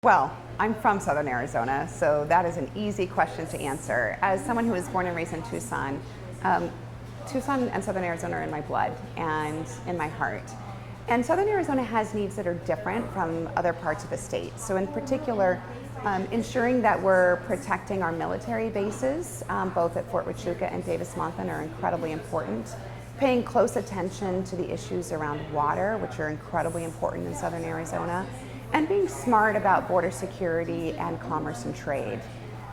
Well, I'm from Southern Arizona, so that is an easy question to answer. As someone who was born and raised in Tucson, Tucson and Southern Arizona are in my blood and in my heart. And Southern Arizona has needs that are different from other parts of the state. So in particular, ensuring that we're protecting our military bases, both at Fort Huachuca and Davis-Monthan, are incredibly important. Paying close attention to the issues around water, which are incredibly important in Southern Arizona, and being smart about border security and commerce and trade.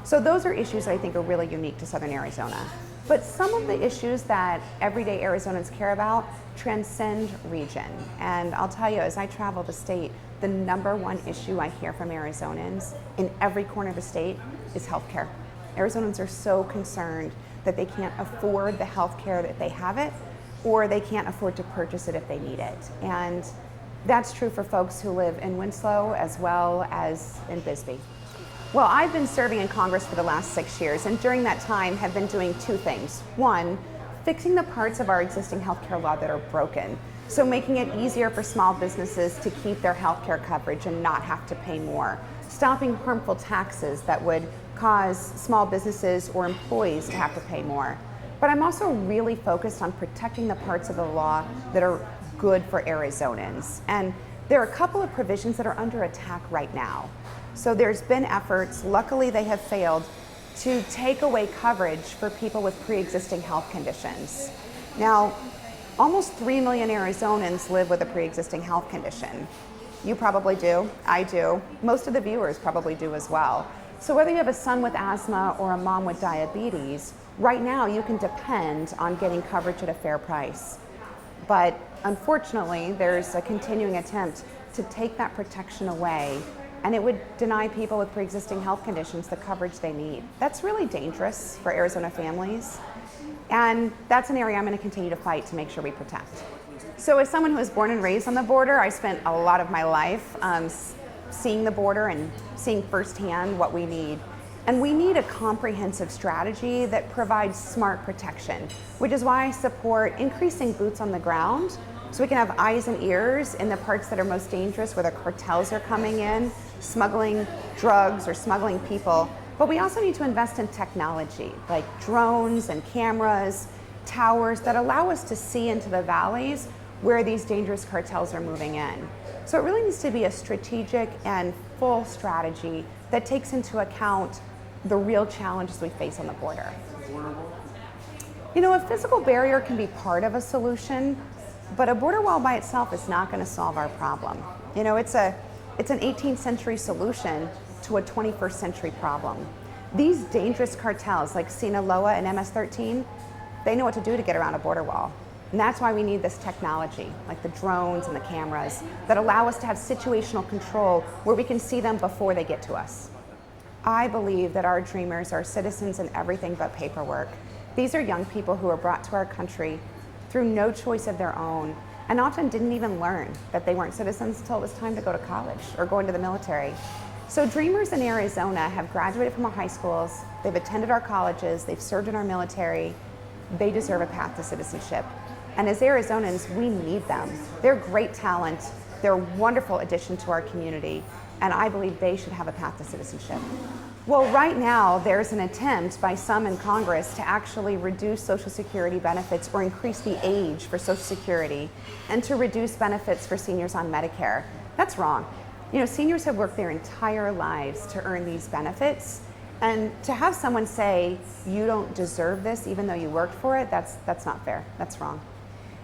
So those are issues that I think are really unique to Southern Arizona. But some of the issues that everyday Arizonans care about transcend region. And I'll tell you, as I travel the state, the number one issue I hear from Arizonans in every corner of the state is healthcare. Arizonans are so concerned that they can't afford the healthcare that they have it, or they can't afford to purchase it if they need it. And that's true for folks who live in Winslow as well as in Bisbee. Well, I've been serving in Congress for the last 6 years, and during that time have been doing two things. One, fixing the parts of our existing healthcare law that are broken. So making it easier for small businesses to keep their healthcare coverage and not have to pay more. Stopping harmful taxes that would cause small businesses or employees to have to pay more. But I'm also really focused on protecting the parts of the law that are good for Arizonans. And there are a couple of provisions that are under attack right now. So there's been efforts, luckily they have failed, to take away coverage for people with pre-existing health conditions. Now, almost 3 million Arizonans live with a pre-existing health condition. You probably do, I do, most of the viewers probably do as well. So whether you have a son with asthma or a mom with diabetes, right now you can depend on getting coverage at a fair price. But unfortunately, there's a continuing attempt to take that protection away, and it would deny people with pre-existing health conditions the coverage they need. That's really dangerous for Arizona families, and that's an area I'm going to continue to fight to make sure we protect. So as someone who was born and raised on the border, I spent a lot of my life seeing the border and seeing firsthand what we need. And we need a comprehensive strategy that provides smart protection, which is why I support increasing boots on the ground so we can have eyes and ears in the parts that are most dangerous, where the cartels are coming in, smuggling drugs or smuggling people. But we also need to invest in technology like drones and cameras, towers that allow us to see into the valleys where these dangerous cartels are moving in. So it really needs to be a strategic and full strategy that takes into account the real challenges we face on the border. You know, a physical barrier can be part of a solution, but a border wall by itself is not going to solve our problem. You know, it's an 18th century solution to a 21st century problem. These dangerous cartels like Sinaloa and MS-13, they know what to do to get around a border wall. And that's why we need this technology, like the drones and the cameras, that allow us to have situational control where we can see them before they get to us. I believe that our dreamers are citizens in everything but paperwork. These are young people who were brought to our country through no choice of their own, and often didn't even learn that they weren't citizens until it was time to go to college or go into the military. So dreamers in Arizona have graduated from our high schools, they've attended our colleges, they've served in our military. They deserve a path to citizenship. And as Arizonans, we need them. They're great talent, they're a wonderful addition to our community, and I believe they should have a path to citizenship. Well, right now, there's an attempt by some in Congress to actually reduce Social Security benefits or increase the age for Social Security and to reduce benefits for seniors on Medicare. That's wrong. You know, seniors have worked their entire lives to earn these benefits, and to have someone say, you don't deserve this even though you worked for it, that's not fair, that's wrong.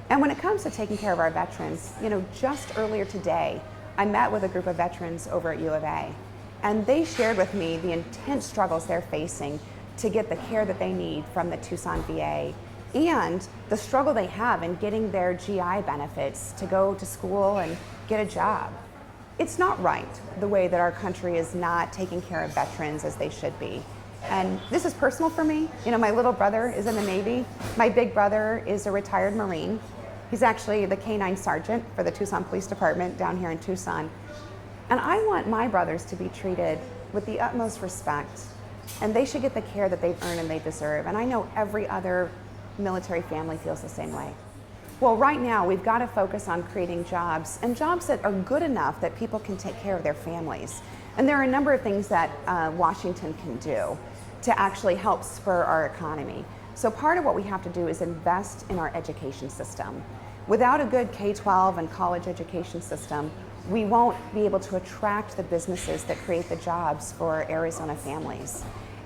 And when it comes to taking care of our veterans, you know, just earlier today, I met with a group of veterans over at U of A, and they shared with me the intense struggles they're facing to get the care that they need from the Tucson VA, and the struggle they have in getting their GI benefits to go to school and get a job. It's not right the way that our country is not taking care of veterans as they should be. And this is personal for me. You know, my little brother is in the Navy. My big brother is a retired Marine. He's actually the K-9 sergeant for the Tucson Police Department down here in Tucson. And I want my brothers to be treated with the utmost respect, and they should get the care that they've earned and they deserve. And I know every other military family feels the same way. Well, right now, we've got to focus on creating jobs, and jobs that are good enough that people can take care of their families. And there are a number of things that Washington can do to actually help spur our economy. So part of what we have to do is invest in our education system. Without a good K-12 and college education system, we won't be able to attract the businesses that create the jobs for Arizona families.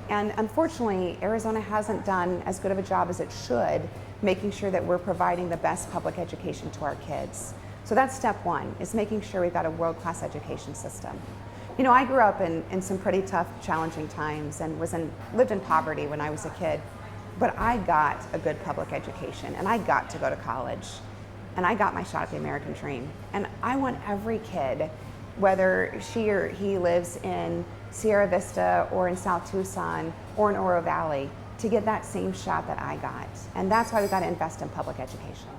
And unfortunately, Arizona hasn't done as good of a job as it should making sure that we're providing the best public education to our kids. So that's step one, is making sure we've got a world-class education system. You know, I grew up in some pretty tough, challenging times and lived in poverty when I was a kid, but I got a good public education and I got to go to college and I got my shot at the American dream. And I want every kid, whether she or he lives in Sierra Vista or in South Tucson or in Oro Valley, to get that same shot that I got. And that's why we've got to invest in public education.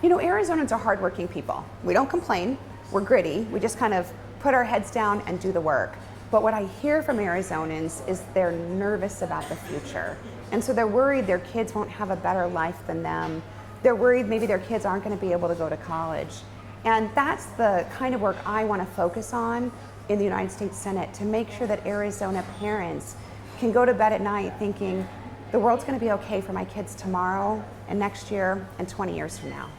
You know, Arizonans are hardworking people. We don't complain, we're gritty, we just kind of put our heads down and do the work. But what I hear from Arizonans is they're nervous about the future. And so they're worried their kids won't have a better life than them. They're worried maybe their kids aren't going to be able to go to college. And that's the kind of work I want to focus on in the United States Senate, to make sure that Arizona parents can go to bed at night thinking the world's going to be okay for my kids tomorrow and next year and 20 years from now.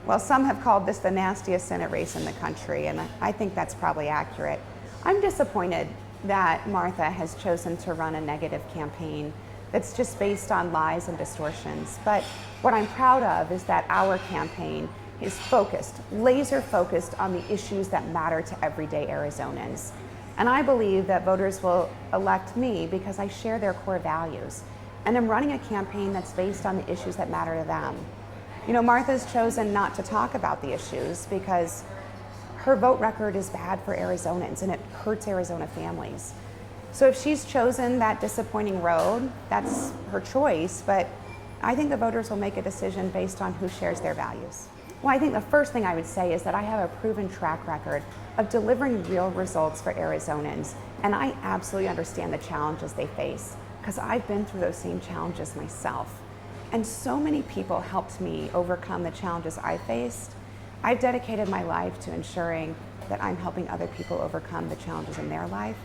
Well, some have called this the nastiest Senate race in the country, and I think that's probably accurate. I'm disappointed that Martha has chosen to run a negative campaign that's just based on lies and distortions. But what I'm proud of is that our campaign is focused, laser focused on the issues that matter to everyday Arizonans. And I believe that voters will elect me because I share their core values. And I'm running a campaign that's based on the issues that matter to them. You know, Martha's chosen not to talk about the issues because her vote record is bad for Arizonans and it hurts Arizona families. So if she's chosen that disappointing road, that's her choice, but I think the voters will make a decision based on who shares their values. Well, I think the first thing I would say is that I have a proven track record of delivering real results for Arizonans, and I absolutely understand the challenges they face because I've been through those same challenges myself. And so many people helped me overcome the challenges I faced. I've dedicated my life to ensuring that I'm helping other people overcome the challenges in their life.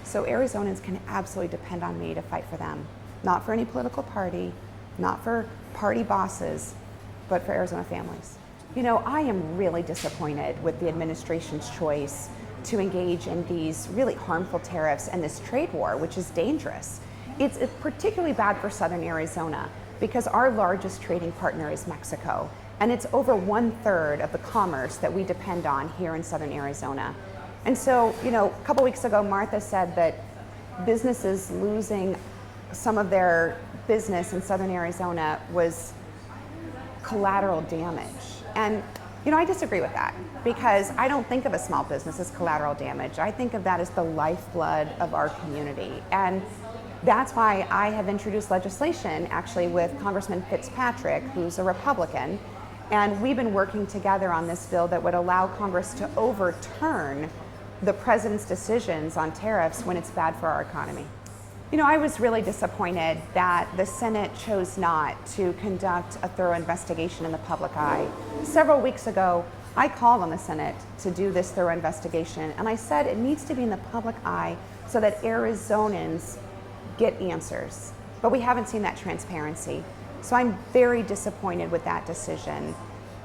So Arizonans can absolutely depend on me to fight for them. Not for any political party, not for party bosses, but for Arizona families. You know, I am really disappointed with the administration's choice to engage in these really harmful tariffs and this trade war, which is dangerous. It's particularly bad for southern Arizona because our largest trading partner is Mexico, and it's over 1/3 of the commerce that we depend on here in southern Arizona. And so, you know, a couple weeks ago, Martha said that businesses losing some of their business in southern Arizona was collateral damage. And, you know, I disagree with that because I don't think of a small business as collateral damage. I think of that as the lifeblood of our community. And that's why I have introduced legislation actually with Congressman Fitzpatrick, who's a Republican, and we've been working together on this bill that would allow Congress to overturn the president's decisions on tariffs when it's bad for our economy. You know, I was really disappointed that the Senate chose not to conduct a thorough investigation in the public eye. Several weeks ago, I called on the Senate to do this thorough investigation, and I said it needs to be in the public eye so that Arizonans get answers. But we haven't seen that transparency. So I'm very disappointed with that decision.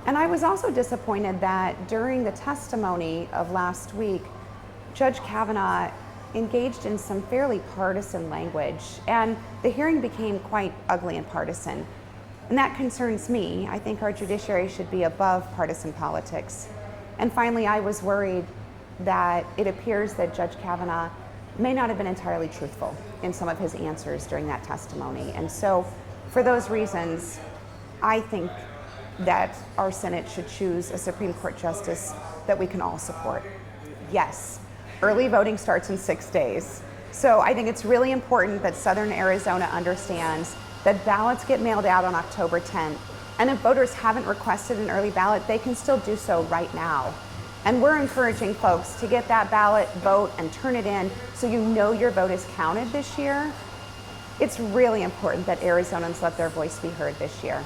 And I was also disappointed that during the testimony of last week, Judge Kavanaugh engaged in some fairly partisan language, and the hearing became quite ugly and partisan. And that concerns me. I think our judiciary should be above partisan politics. And finally, I was worried that it appears that Judge Kavanaugh may not have been entirely truthful in some of his answers during that testimony. And so for those reasons, I think that our Senate should choose a Supreme Court justice that we can all support. Yes, early voting starts in 6 days. So I think it's really important that Southern Arizona understands that ballots get mailed out on October 10th. And if voters haven't requested an early ballot, they can still do so right now. And we're encouraging folks to get that ballot, vote, and turn it in so you know your vote is counted this year. It's really important that Arizonans let their voice be heard this year.